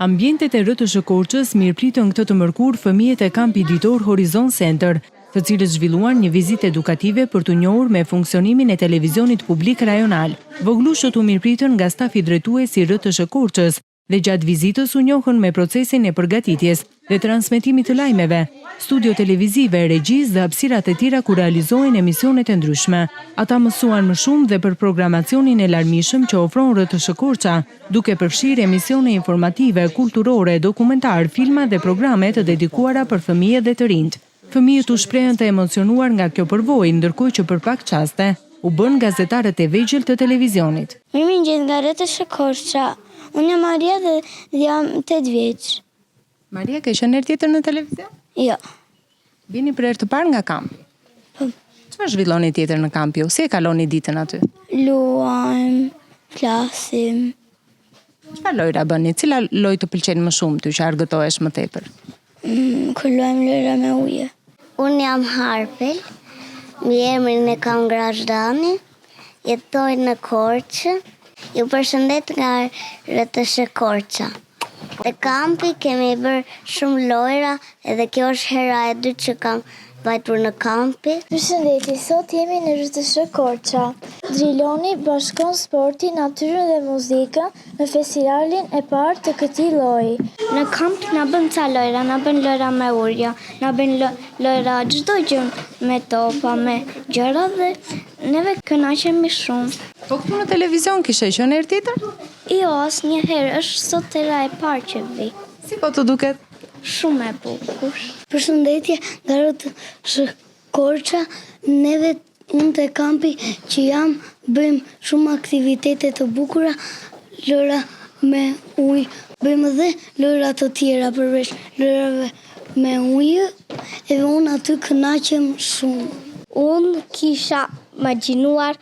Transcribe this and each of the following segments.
Ambientet e RTS Korçës mirëpritën këtë të mërkur fëmijët e kampi ditor Horizon Center, të cilët zhvilluan një vizitë edukative për të njohur me funksionimin e televizionit publik rajonal. Voglushët u mirëpritën nga stafi drejtues i RTS Korçës dhe gjatë vizitës u njohën me procesin e përgatitjes dhe transmetimit të lajmeve, studio televizive, regjisë dhe hapësirat e tjera ku realizohen emisionet e ndryshme. Ata mësuan më shumë dhe për programacionin e larmishëm që ofron RTS Korça, duke përfshirë emisione informative, kulturore, dokumentar, filma dhe programe të dedikuara për fëmijët dhe të rinjt. Fëmijët u shprehen të emocionuar nga kjo përvojë, ndërkohë që për pak çaste u bën gazetarët e vegjël të televizionit. Mirëmëngjes nga RTS Korça. Unë jam Maria dhe jam 8 vjeç. Maria, ke qenë herë tjetër në televizion? Jo. Vini për herë të parë nga kampi? Po. Çfarë zhvilloni tjetër në kamp ju? Si e kaloni ditën aty? Luajm, flasim. Çfarë lojra bëni? Cila lojë të pëlqen më shumë ty që argëtohesh më tepër? Kur luajm lojra me ujë. Unë jam Harpel, mi emrin e kam Grashdani, jetoj në Korçë, ju përshëndet nga RTS Korça. Në kampi kemi bërë shumë lojra, edhe kjo është hera e dytë që kam vajtur në kampi. Përshëndetje, sot jemi në RTS Korça. Driloni bashkon sportin, natyrën dhe muzikën në festivalin e parë të këtij lloji. Në kamp na bën ca lojra, na bën lojra me ujë, na bën lojra çdo gjë me topa, me gjëra dhe neve kënaqemi shumë. Po këtu në televizion kishe qenë herë tjetër? Jo, asnjëherë, është sot hera e parë që vi. Si po të duket? Shumë e bukur. Përshëndetje nga RTS Korça, neve unë të kampi që jam bëjmë shumë aktivitete të bukura, lojra me ujë, bëjmë dhe lojra të tjera përveç lojrave me ujë, edhe unë aty kënaqem shumë. Unë kisha imagjinuar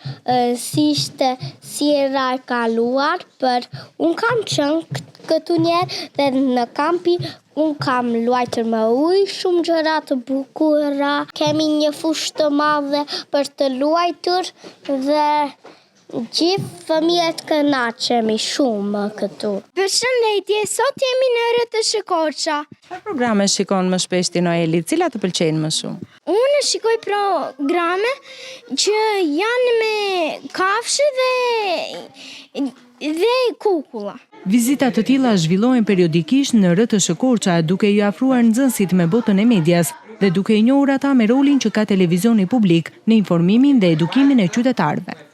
si ishte si era e kaluar, për unë kam qenë këtu njerë dhe në kampi unë kam luajtur me ujë, shumë gjëra të bukura, kemi një fushë të madhe për të luajtur dhe gjithë fëmijët kënaqemi shumë këtu. Përshëndetje, sot jemi në RTS Korça. Çfarë programe shikon më shpesh ti Noeli? Cilat të pëlqejnë më shumë? Unë shikoj programe që janë me kafshë dhe kukulla. Vizita të tilla zhvillohen periodikisht në RTS Korça, duke i afruar nxënësit me botën e medias dhe duke i njohur ata me rolin që ka televizioni publik në informimin dhe edukimin e qytetarëve.